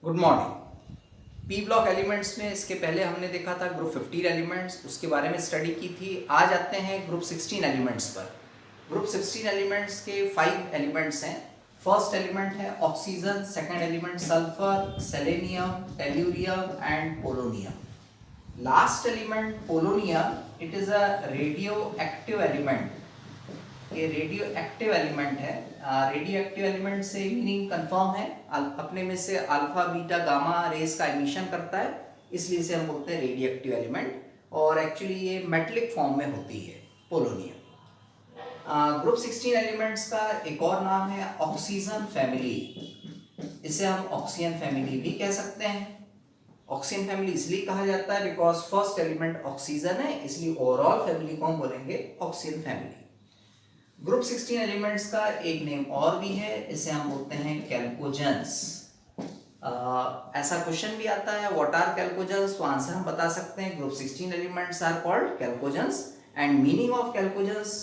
Good morning. P block elements में इसके पहले हमने देखा था ग्रुप 15 एलिमेंट्स, उसके बारे में स्टडी की थी। आज आते हैं ग्रुप 16 एलिमेंट्स पर। ग्रुप 16 एलिमेंट्स के 5 एलिमेंट्स हैं। फर्स्ट एलिमेंट है oxygen, second element sulphur, selenium, tellurium and polonium. Last element polonium, it is a radio active element. ये रेडियो एक्टिव एलिमेंट है। रेडियो एक्टिव एलिमेंट से मीनिंग कंफर्म है, अपने में से अल्फा बीटा गामा रेस का emission करता है, इसलिए इसे हम बोलते हैं रेडियो एक्टिव एलिमेंट। और एक्चुअली ये मेटलिक फॉर्म में होती है पोलोनियम। ग्रुप 16 एलिमेंट्स का एक और नाम है ऑक्सीजन फैमिली। इसे हम ऑक्सीजन फैमिली भी कह सकते हैं। ऑक्सीजन फैमिली इसलिए कहा जाता है बिकॉज फर्स्ट एलिमेंट ऑक्सीजन है, इसलिए ओवरऑल फैमिली को हम बोलेंगे ऑक्सीजन फैमिली। ग्रुप 16 एलिमेंट्स का एक नेम और भी है, इसे हम बोलते हैं कैल्कोजेंस। ऐसा क्वेश्चन भी आता है, व्हाट आर कैल्कोजेंस, तो आंसर हम बता सकते हैं group 16 elements are called chalcogens. And meaning of chalcogens,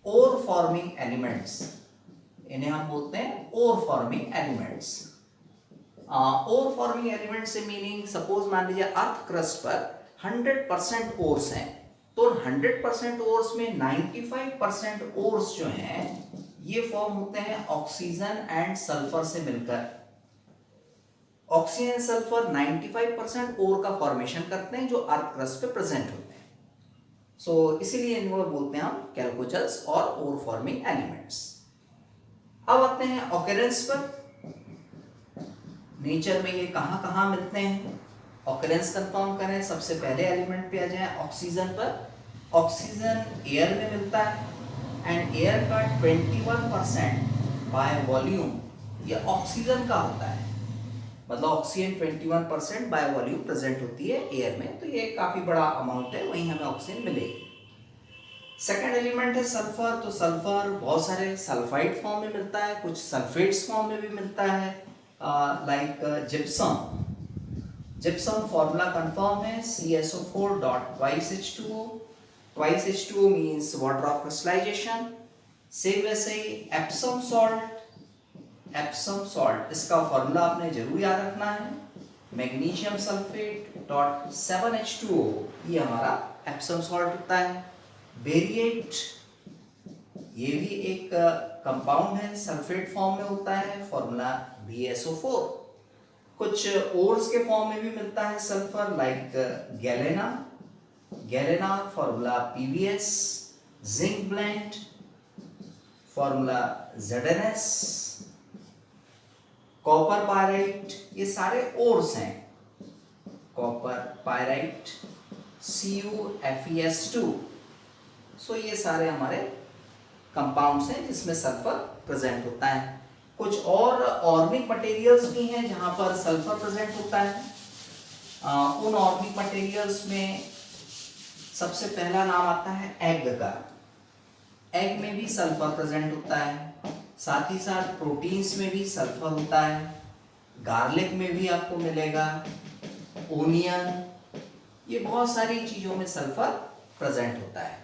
ore forming elements. इन्हें हम बोलते हैं ore forming elements. Ore forming element से मीनिंग, सपोज मान लीजिए अर्थ क्रस्ट पर 100% ओर्स हैं, तो 100% ओर्स में 95% ओर्स जो हैं ये फॉर्म होते हैं ऑक्सीजन एंड सल्फर से मिलकर। ऑक्सीजन सल्फर 95% ओर का फॉर्मेशन करते हैं जो अर्थ क्रस्ट पे प्रेजेंट होते हैं। सो इसीलिए इनको बोलते हैं हम कैल्कोजेंस और ओर फॉर्मिंग एलिमेंट्स। अब आते हैं ऑकरेंस पर। नेचर में ये कहां कहां मिलते हैं, ऑकरेंस कंफर्म करें। सबसे पहले एलिमेंट पे आ जाए ऑक्सीजन पर। ऑक्सीजन एयर में मिलता है एंड एयर का 21% बाय वॉल्यूम ये ऑक्सीजन का होता है। मतलब ऑक्सीजन 21% बाय वॉल्यूम प्रेजेंट होती है एयर में, तो ये काफी बड़ा अमाउंट है, वहीं हमें ऑक्सीजन मिलेगी। सेकेंड एलिमेंट है सल्फर। तो सल्फर बहुत सारे सल्फाइड फॉर्म में मिलता है, कुछ सल्फेट्स फॉर्म में भी मिलता है, like gypsum. Gypsum formula confirm है CSO4 dot twice H2O। Twice H2O means water of crystallization. Same वैसे ही एप्सम सॉल्ट। एप्सम सॉल्ट इसका फॉर्मूला आपने जरूर याद रखना है, मैग्नीशियम सल्फेट डॉट 7H2O, ये हमारा एप्सम सॉल्ट होता है। बेरिएट, ये भी एक कंपाउंड है, सल्फेट फॉर्म में होता है, फॉर्मूला BSO4। कुछ ओर्स के फॉर्म में भी मिलता है sulphur, like galena. Galena formula PbS। Zinc blende formula ZnS। Copper pyrite, ये सारे ओर्स हैं। Copper pyrite CuFeS2। सो ये सारे हमारे कंपाउंड्स हैं जिसमें सल्फर प्रेजेंट होता है। कुछ और ऑर्गेनिक मटेरियल्स भी हैं जहां पर सल्फर प्रेजेंट होता है। उन ऑर्गेनिक मटेरियल्स में सबसे पहला नाम आता है एग का। एग में भी सल्फर प्रेजेंट होता है, साथ ही साथ प्रोटीन्स में भी सल्फर होता है। गार्लिक में भी आपको मिलेगा, ओनियन, ये बहुत सारी चीजों में सल्फर प्रेजेंट होता है।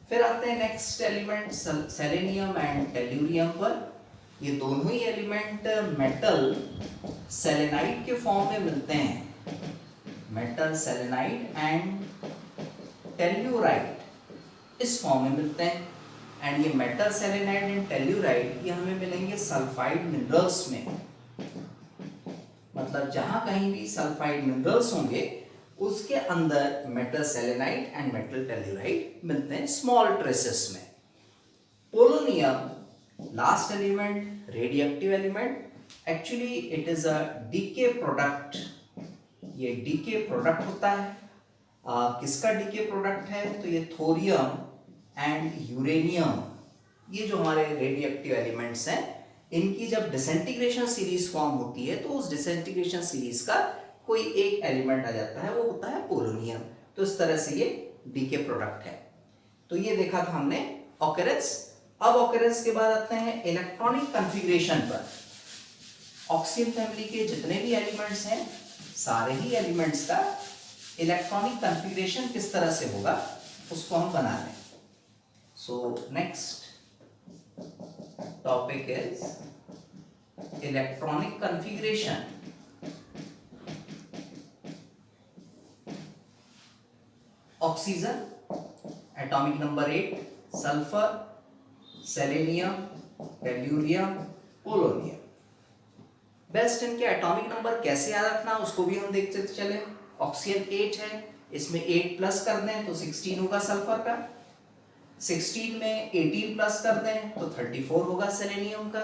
फिर आते हैं next element selenium and tellurium पर। ये दोनों ही एलिमेंट मेटल सेलेनाइड के फॉर्म में मिलते हैं। मेटल सेलेनाइड एंड टेल्यूराइड इस फॉर्म में मिलते हैं। एंड ये मेटल सेलेनाइड एंड टेल्यूराइड ये हमें मिलेंगे सल्फाइड मिनरल्स में। मतलब जहां कहीं भी सल्फाइड मिनरल्स होंगे उसके अंदर metal selenide and metal telluride मिलते हैं स्मॉल ट्रेसेस में। Polonium last element, radioactive element. Actually it is a decay product. ये डीके प्रोडक्ट होता है। किसका डीके प्रोडक्ट है, तो ये थोरियम एंड यूरेनियम, ये जो हमारे रेडियोएक्टिव एलिमेंट्स हैं, इनकी जब डिसइंटीग्रेशन सीरीज फॉर्म होती है तो उस डिसइंटीग्रेशन सीरीज का कोई एक एलिमेंट आ जाता है, वो होता है पोलोनियम। तो इस तरह से ये डीके प्रोडक्ट है। तो ये देखा था हमने ऑकरेंस। अब ऑकरेंस के बाद आते हैं इलेक्ट्रॉनिक कॉन्फ़िगरेशन पर। ऑक्सीजन फैमिली के जितने भी एलिमेंट्स हैं, सारे ही एलिमेंट्स का इलेक्ट्रॉनिक कॉन्फ़िगरेशन किस तरह से होगा उसको हम बना लें। So next topic is electronic configuration. Oxygen, atomic number 8 sulphur, selenium, tellurium, polonium. Best इनके एटॉमिक नंबर कैसे याद रखना उसको भी हम देखते चले। ऑक्सीजन 8 है, इसमें 8 प्लस कर दें तो 16 होगा सल्फर का, 16 में 18 प्लस कर दें तो 34 होगा सेलेनियम का,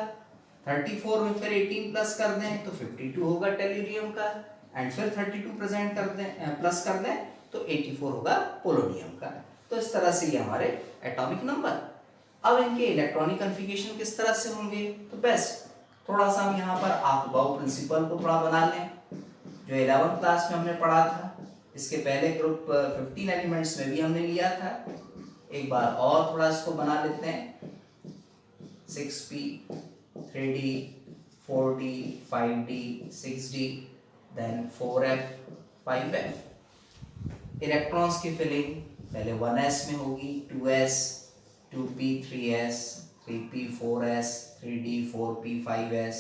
34 में फिर 18 प्लस कर दें तो 52 होगा टेल्यूरियम का, एंड फिर 32 प्रेजेंट कर दें प्लस कर दें तो 84 होगा पोलोनियम का। तो इस तरह से ये हमारे एटॉमिक नंबर। अब इनके इलेक्ट्रॉनिक कॉन्फ़िगरेशन किस तरह से होंगे, तो बेस्ट थोड़ा सा हम यहाँ पर अफबाउ प्रिंसिपल को थोड़ा बना लें, जो 11th क्लास में हमने पढ़ा था। इसके पहले ग्रुप 15 एलिमेंट्स में भी हमने लिया था। एक बार और थोड़ा इसको बना लेते हैं। 6p, 3d, 4d, 5d, 6d, then 4f, 5f। Electrons की फिलिंग पहले 1s में होगी, 2s, 2p, 3s, 3p, 4s, 3d, 4p, 5s,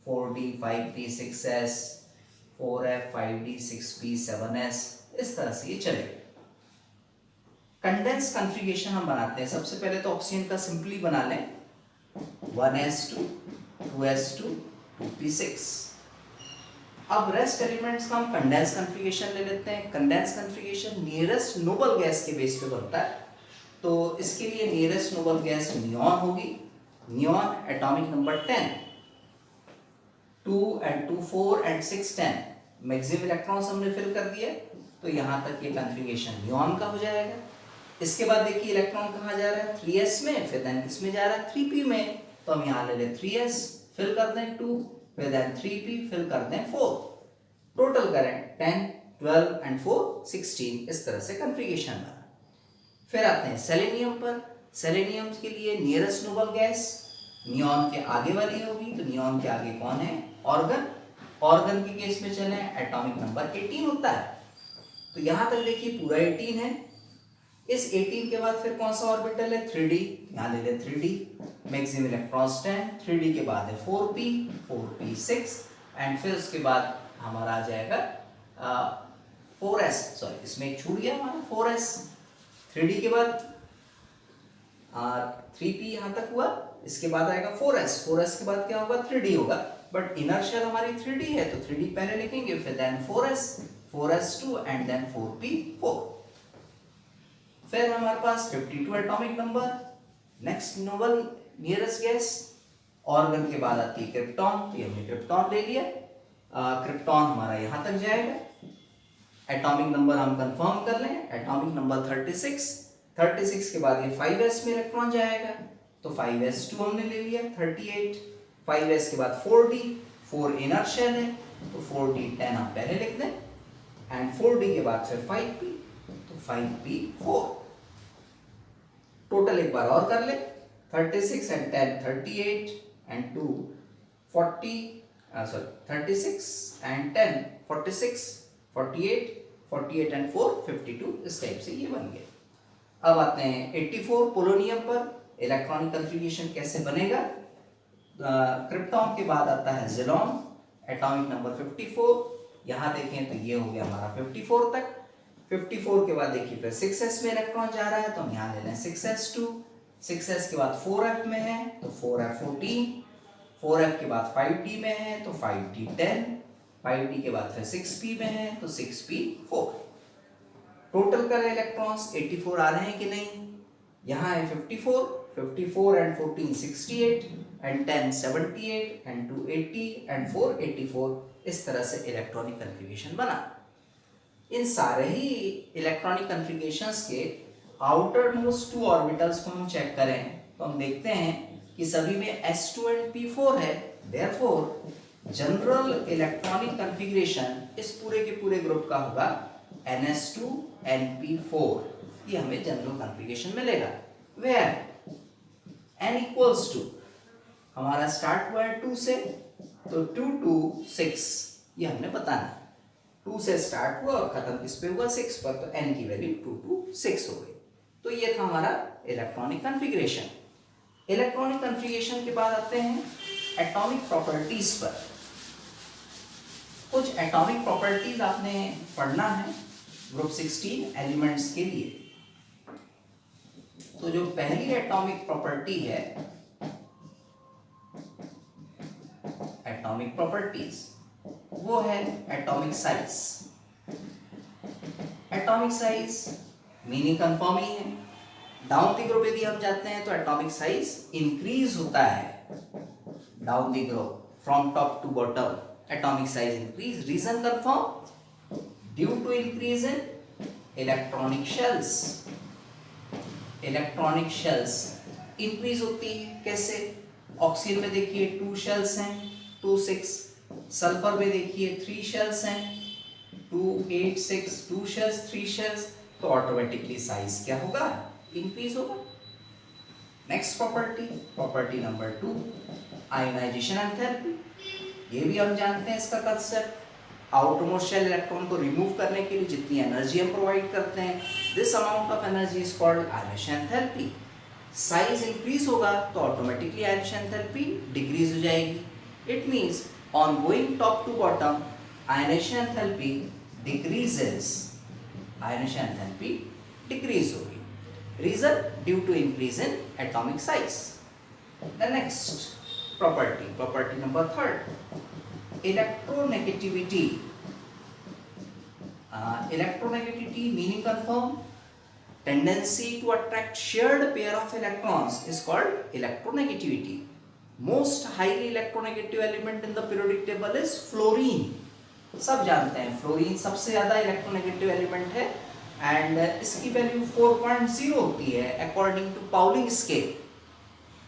4d, 5p, 6s, 4f, 5d, 6p, 7s, इस तरह से ये चलेगा। कंडेंस कॉन्फ़िगरेशन हम बनाते हैं। सबसे पहले तो ऑक्सीजन का सिंपली बना लें, 1s2, 2s2, 2p6। अब रेस्ट एलिमेंट्स का हम कंडेंस कॉन्फ़िगरेशन ले लेते हैं। Condense configuration nearest noble gas के बेस पे बनता है, तो इसके लिए नियरेस्ट नोबल गैस नियॉन होगी। Neon atomic number 10, 2 and 2 4 and 6 10 maximum electrons हमने फिल कर दिए, तो यहाँ तक ये कॉन्फ़िगरेशन नियॉन का हो जाएगा। इसके बाद देखिए इलेक्ट्रॉन कहाँ जा रहा है, 3s में, फिर देन किस में जा रहा है, 3p में, तो हम यहाँ ले लें 3s, फिल कर दें 2, फिर देन 3p, फिल कर दें 4, टोटल करें 10, 12 and 4 16, इस तरह से कॉन्फ़िगरेशन बना। फिर आते हैं सेलेनियम पर। सेलेनियम के लिए नियरेस्ट नोबल गैस नियॉन के आगे वाली होगी, तो नियॉन के आगे कौन है, ऑर्गन। ऑर्गन के केस में चले एटॉमिक नंबर 18 होता है, तो यहाँ तक देखिए पूरा 18 है। इस 18 के बाद फिर कौन सा ऑर्बिटल है, 3d, यहाँ ले लें 3d, मैक्सिमम इलेक्ट्रॉन्स 10, 3d के बाद है 4p, 4p6, एंड फिर उसके बाद हमारा आ जाएगा 4s, सॉरी इसमें एक छूट गया हमारा 4s। 3d के बाद 3p यहाँ तक हुआ, इसके बाद आएगा 4s, 4s के बाद क्या होगा, 3d होगा, बट इनर्शियल हमारी 3d है तो 3d पहले लिखेंगे, फिर then 4s, 4s2 and then 4p4। फिर हमारे पास 52 atomic number, next noble nearest gas. Argon के बाद आती है क्रिप्टॉन, तो हमने क्रिप्टॉन ले लिया। क्रिप्टॉन हमारा यहाँ तक जाएगा। एटॉमिक नंबर हम कंफर्म कर लें, एटॉमिक नंबर 36, 36 के बाद ये 5s में इलेक्ट्रॉन जाएगा, तो 5s2 हमने ले लिया, 38, 5s के बाद 4d, 4 इनर्शियल है, तो 4d 10 हम पहले लिख दें, एंड 4d के बाद फिर 5p, तो 5p4। टोटल एक बार और कर ले, 36 and 10 38 and 2 40, sorry 36 and 10 46, 48, 48 and 4 52, इस टाइप से ये बन गया। अब आते हैं 84 पोलोनियम पर। इलेक्ट्रॉनिक कॉन्फ़िगरेशन कैसे बनेगा, क्रिप्टॉन के बाद आता है ज़िलॉन, एटॉमिक नंबर 54, यहाँ देखें तो ये हो गया हमारा 54 तक। 54 के बाद देखिए फिर 6s में इलेक्ट्रॉन जा रहा है, तो हम यहाँ ले लें 6s2, 6s के बाद 4f में है तो 4f14, 4f के बाद 5d में है तो 5d10, 5d के बाद फिर 6p में है तो 6p4। टोटल करें इलेक्ट्रॉन्स 84 आ रहे हैं कि नहीं, यहाँ है 54, 54 and 14 68 and 10 78 and 2 80 and 4 84, इस तरह से इलेक्ट्रॉनिक कॉन्फ़िगरेशन बना। इन सारे ही इलेक्ट्रॉनिक कॉन्फ़िगरेशंस के आउटर मोस्ट 2 ऑर्बिटल्स को हम चेक करें तो हम देखते हैं कि सभी में s2 and p4 है। देयरफॉर जनरल इलेक्ट्रॉनिक कॉन्फ़िगरेशन इस पूरे के पूरे ग्रुप का होगा ns2 and p4, ये हमें जनरल कॉन्फ़िगरेशन मिलेगा। वेयर n इक्वल्स टू, हमारा स्टार्ट हुआ है 2 से, तो 2 to 6 ये हमने बताना। 2 से स्टार्ट हुआ और खत्म किस पे हुआ, 6 पर, तो n की वैल्यू 2 to 6 हो गई। तो ये था हमारा इलेक्ट्रॉनिक कॉन्फ़िगरेशन। इलेक्ट्रॉनिक कॉन्फ़िगरेशन के बाद आते हैं एटॉमिक प्रॉपर्टीज पर। कुछ एटॉमिक प्रॉपर्टीज आपने पढ़ना है, ग्रुप 16 एलिमेंट्स के लिए। तो जो पहली एटॉमिक प्रॉपर्टी है, एटॉमिक प्रॉपर्टीज, वो है atomic size. Atomic size meaning confirm ही है। डाउन द ग्रुप यदि हम जाते हैं तो एटॉमिक साइज इंक्रीज होता है। Down the group from top to bottom atomic size increase. Reason confirm, due to increase in electronic shells. Electronic shells increase होती है कैसे? ऑक्सीजन में देखिए 2 शेल्स हैं, 2 6। सल्फर में देखिए 3 शेल्स हैं, 2 8 6, 2 शेल्स 3 शेल्स। तो ऑटोमेटिकली साइज क्या होगा? इंक्रीज होगा। Next property, property number 2, ionization enthalpy. ये भी हम जानते हैं इसका कंसेप्ट। आउटरमोस्ट शेल इलेक्ट्रॉन को रिमूव करने के लिए जितनी एनर्जी हम प्रोवाइड करते हैं, this amount of energy is called ionization enthalpy. Size increase होगा तो ऑटोमेटिकली आयोनाइजेशन एंथैल्पी डिक्रीज हो जाएगी। It means on going top to bottom ionization enthalpy decreases. Ionisation enthalpy decrease होगी। Reason due to increase in atomic size. The next property, property number 3, electronegativity. Electronegativity meaning confirm, tendency to attract shared pair of electrons is called electronegativity. Most highly electronegative element in the periodic table is fluorine. सब जानते हैं fluorine सबसे ज्यादा electronegative element है and इसकी value 4.0 होती है according to Pauling scale.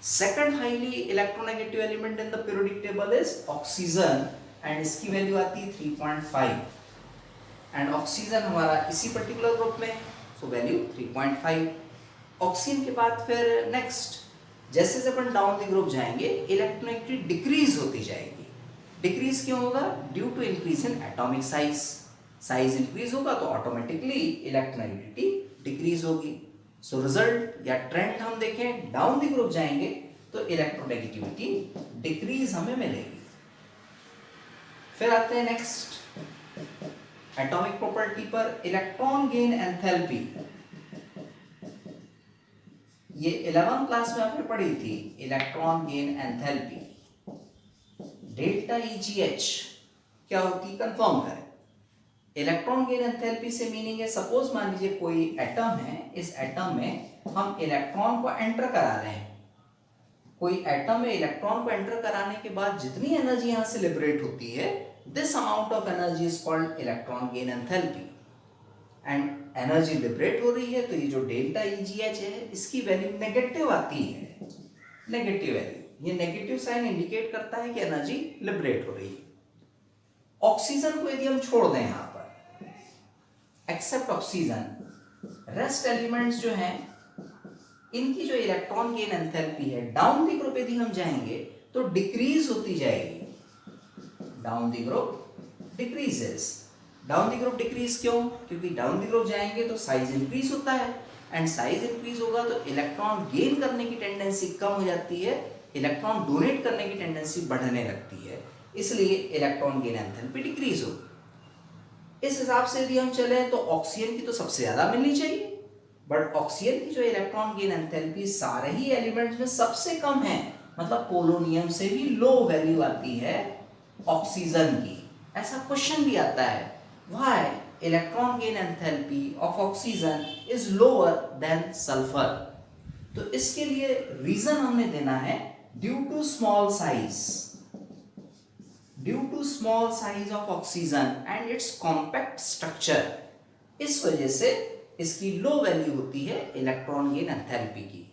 Second highly electronegative element in the periodic table is oxygen and इसकी वैल्यू आती है 3.5 एंड ऑक्सीजन हमारा इसी पर्टिकुलर ग्रुप में, सो वैल्यू 3.5। ऑक्सीजन के बाद फिर नेक्स्ट जैसे जैसे अपन डाउन द ग्रुप जाएंगे इलेक्ट्रोनेगेटिविटी डिक्रीज होती जाएगी। डिक्रीज क्यों होगा? Due to increase in atomic size. Size increase होगा तो ऑटोमेटिकली इलेक्ट्रोनेगेटिविटी डिक्रीज होगी। सो रिजल्ट या ट्रेंड हम देखें, डाउन द ग्रुप जाएंगे तो इलेक्ट्रोनेगेटिविटी डिक्रीज हमें मिलेगी। फिर आते हैं नेक्स्ट एटॉमिक प्रॉपर्टी पर, इलेक्ट्रॉन गेन एंथैल्पी। ये 11th क्लास में आपने पढ़ी थी, electron gain enthalpy. Delta EGH क्या होती है कंफर्म करें। इलेक्ट्रॉन गेन एंथैल्पी से मीनिंग है, सपोज मान लीजिए कोई एटम है, इस एटम में हम इलेक्ट्रॉन को एंटर करा रहे हैं। कोई एटम में इलेक्ट्रॉन को एंटर कराने के बाद जितनी एनर्जी यहां से लिबरेट होती है, this amount of energy is called electron gain enthalpy. And energy liberate हो रही है तो ये जो डेल्टा EGH है इसकी वैल्यू नेगेटिव आती है, नेगेटिव वैल्यू। ये नेगेटिव साइन इंडिकेट करता है कि एनर्जी लिबरेट हो रही है। ऑक्सीजन को यदि हम छोड़ दें यहां पर, एक्सेप्ट ऑक्सीजन, रेस्ट एलिमेंट्स जो हैं इनकी जो इलेक्ट्रॉन गेन एंथैल्पी है डाउन द ग्रुप यदि हम जाएंगे तो डिक्रीज होती जाएगी। Down the group decreases. Down the group decrease क्यों? क्योंकि डाउन द ग्रुप जाएंगे तो साइज इंक्रीज होता है एंड साइज इंक्रीज होगा तो इलेक्ट्रॉन गेन करने की टेंडेंसी कम हो जाती है, इलेक्ट्रॉन डोनेट करने की टेंडेंसी बढ़ने लगती है, इसलिए इलेक्ट्रॉन गेन एंथैल्पी डिक्रीज होगी। इस हिसाब से यदि हम चले तो ऑक्सीजन की तो सबसे ज्यादा मिलनी चाहिए, बट ऑक्सीजन की जो इलेक्ट्रॉन गेन एंथैल्पी सारे ही एलिमेंट्स में सबसे कम है, मतलब पोलोनियम से भी लो वैल्यू आती है ऑक्सीजन की। ऐसा क्वेश्चन भी आता है, why electron gain enthalpy of oxygen is lower than sulphur. तो इसके लिए रीजन हमने देना है due to small size, due to small size of oxygen and its compact structure. इस वजह से इसकी लो वैल्यू होती है इलेक्ट्रॉन गेन एंथैल्पी की।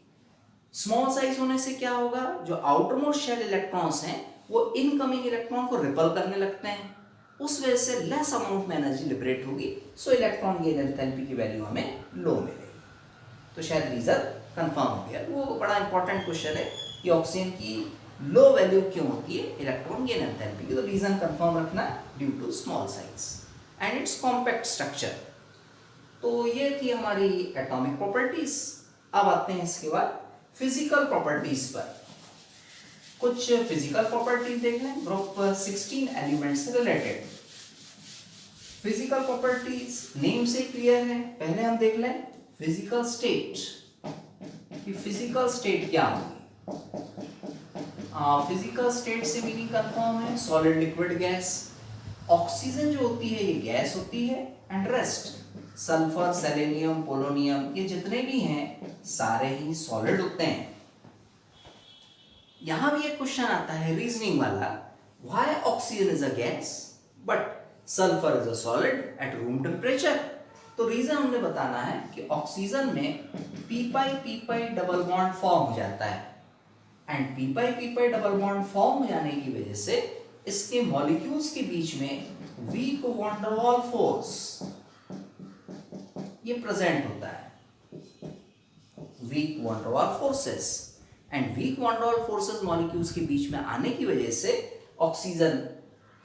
स्मॉल साइज होने से क्या होगा, जो आउटर मोस्ट शेल इलेक्ट्रॉन्स हैं वो इनकमिंग इलेक्ट्रॉन को रिपल करने लगते हैं, उस वजह से लेस अमाउंट में एनर्जी लिबरेट होगी, सो इलेक्ट्रॉन गेन एंथैल्पी की वैल्यू हमें लो मिलेगी। तो शायद रीजन कंफर्म हो गया। वो बड़ा इंपॉर्टेंट क्वेश्चन है कि ऑक्सीजन की लो वैल्यू क्यों होती है इलेक्ट्रॉन गेन एंथैल्पी की। तो रीजन कंफर्म रखना, due to small size and its compact structure. तो ये थी हमारी एटॉमिक प्रॉपर्टीज। अब आते हैं इसके बाद फिजिकल प्रॉपर्टीज पर। कुछ फिजिकल प्रॉपर्टीज देख लें ग्रुप 16 एलिमेंट से रिलेटेड। फिजिकल प्रॉपर्टीज नेम से क्लियर है। पहले हम देख लें फिजिकल स्टेट कि फिजिकल स्टेट क्या होगी। फिजिकल स्टेट से मीनिंग कंफर्म है, सॉलिड लिक्विड गैस। ऑक्सीजन जो होती है ये गैस होती है, and rest sulphur selenium polonium ये जितने भी हैं सारे ही सॉलिड होते हैं। यहां भी एक क्वेश्चन आता है रीजनिंग वाला, why oxygen is a gas but sulphur is a solid at room temperature. तो रीजन हमने बताना है कि ऑक्सीजन में पी पाई डबल बॉन्ड फॉर्म हो जाता है, and P pi double bond form हो जाने की वजह से इसके मॉलिक्यूल्स के बीच में weak van der Waals force ये प्रेजेंट होता है, weak van der Waals forces. And weak van der Waals forces molecules के बीच में आने की वजह से ऑक्सीजन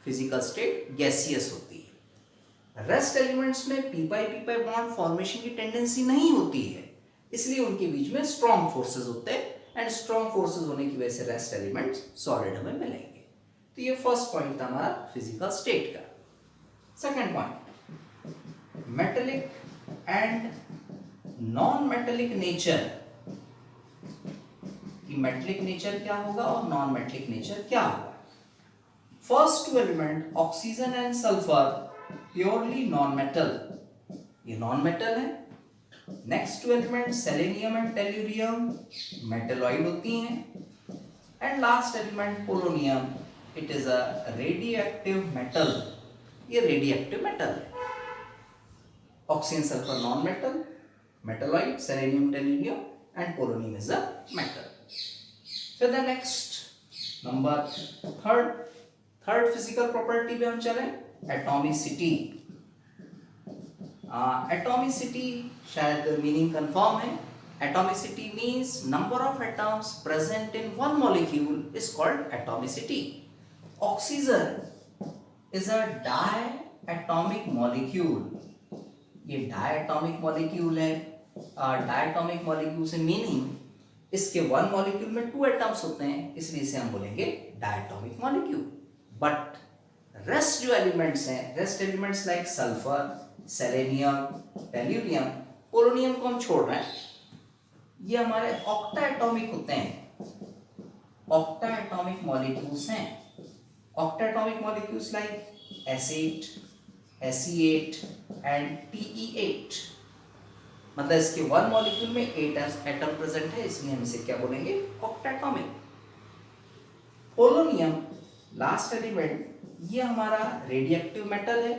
फिजिकल स्टेट गैसियस होती है। रेस्ट एलिमेंट्स में पी पाई बॉन्ड फॉर्मेशन की टेंडेंसी नहीं होती है, इसलिए उनके बीच में स्ट्रॉन्ग फोर्सेस होते हैं, एंड स्ट्रॉन्ग फोर्सेस होने की वजह से रेस्ट एलिमेंट्स सॉलिड हमें मिलेंगे। तो ये फर्स्ट पॉइंट था हमारा फिजिकल स्टेट का। Second point metallic and non metallic nature, कि मेटेलिक नेचर क्या होगा और नॉन मेटेलिक नेचर क्या होगा। First two element oxygen and sulphur purely non metal, ये नॉन मेटल है। Next two element selenium and tellurium metalloid होती हैं, and last element polonium it is a radioactive metal, ये रेडियोएक्टिव मेटल है। Oxygen sulphur non metal, metalloid selenium tellurium and polonium is a metal. फिर the next number third physical property पे हम चलें, atomicity. Atomicity शायद meaning confirm है। Atomicity means number of atoms present in one molecule is called atomicity. Oxygen is a diatomic molecule, ये diatomic molecule है। Diatomic molecule से meaning इसके one molecule में 2 एटम्स होते हैं, इसलिए इसे हम बोलेंगे डायएटॉमिक मॉलिक्यूल। बट रेस्ट जो एलिमेंट्स हैं, rest elements like sulphur selenium tellurium polonium को हम छोड़ रहे हैं, ये हमारे ऑक्टा एटॉमिक होते हैं, ऑक्टा एटॉमिक मॉलिक्यूल्स हैं। Octa atomic molecules like S8 Se8 and Te8, मतलब इसके वन मॉलिक्यूल में 8 एटम प्रेजेंट है, इसलिए हम इसे क्या बोलेंगे octa atomic. Polonium last element, ये हमारा रेडियोएक्टिव मेटल है,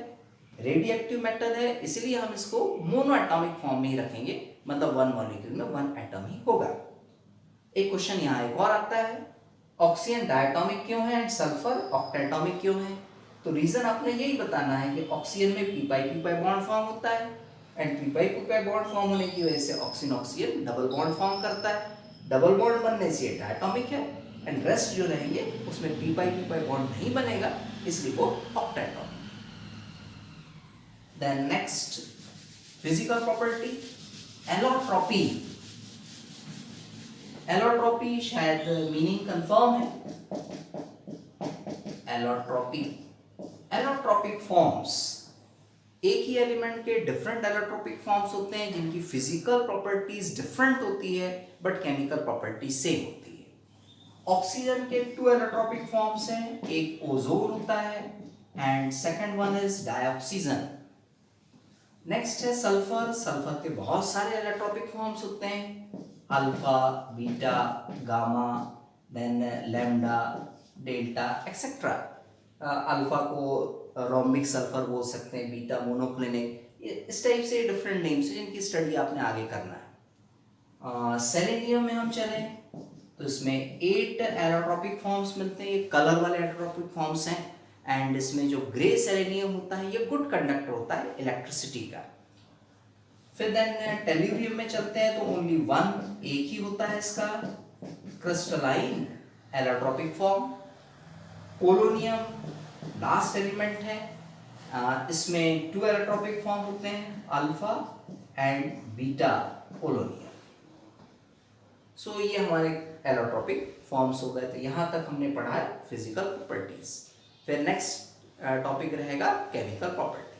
रेडियोएक्टिव मेटल है इसलिए हम इसको मोनो एटॉमिक फॉर्म में ही रखेंगे, मतलब वन मॉलिक्यूल में 1 एटम ही होगा। एक क्वेश्चन यहाँ एक और आता है, ऑक्सीजन डायटोमिक क्यों है एंड सल्फर ऑक्टेटोमिक क्यों है। तो रीजन आपने यही बताना है कि ऑक्सीजन में पी पाई बॉन्ड फॉर्म होता है, and P pi bond form होने की वजह से ऑक्सीजन डबल बॉन्ड फॉर्म करता है, डबल बॉन्ड बनने से ये डायटोमिक है, एंड रेस्ट जो रहेंगे उसमें पी पाई बॉन्ड नहीं बनेगा, इसलिए वो octatomic. Then next physical property allotropy. Allotropy शायद मीनिंग कंफर्म है। एलोट्रॉपी, एलोट्रॉपिक फॉर्म्स, एक ही एलिमेंट के डिफरेंट एलोट्रॉपिक फॉर्म्स होते हैं जिनकी फिजिकल प्रॉपर्टीज डिफरेंट होती है बट केमिकल प्रॉपर्टी सेम होती है। ऑक्सीजन के 2 एलोट्रॉपिक फॉर्म्स हैं, एक ओजोन होता है and second one is dioxygen. Next है सल्फर, सल्फर के बहुत सारे एलोट्रॉपिक फॉर्म्स होते हैं, alpha beta gamma then lambda delta etcetera. Alpha को रोम्बिक सल्फर बोल सकते हैं, बीटा मोनोक्लिनिक, इस टाइप से डिफरेंट नेम्स हैं जिनकी स्टडी आपने आगे करना है। सेलेनियम में हम चलें तो इसमें 8 एलोट्रॉपिक फॉर्म्स मिलते हैं, ये कलर वाले एलोट्रॉपिक फॉर्म्स हैं, एंड इसमें जो ग्रे सेलेनियम होता है ये गुड कंडक्टर होता है इलेक्ट्रिसिटी का। फिर देन टेल्यूरियम में चलते हैं तो ओनली 1 एक ही होता है इसका crystalline allotropic form. Polonium last element है, इसमें 2 एलोट्रॉपिक फॉर्म होते हैं, अल्फा एंड बीटा पोलोनियम। सो ये हमारे एलोट्रॉपिक फॉर्म्स हो गए थे। यहाँ तक हमने पढ़ा है फिजिकल प्रॉपर्टीज। फिर नेक्स्ट टॉपिक रहेगा केमिकल प्रॉपर्टी।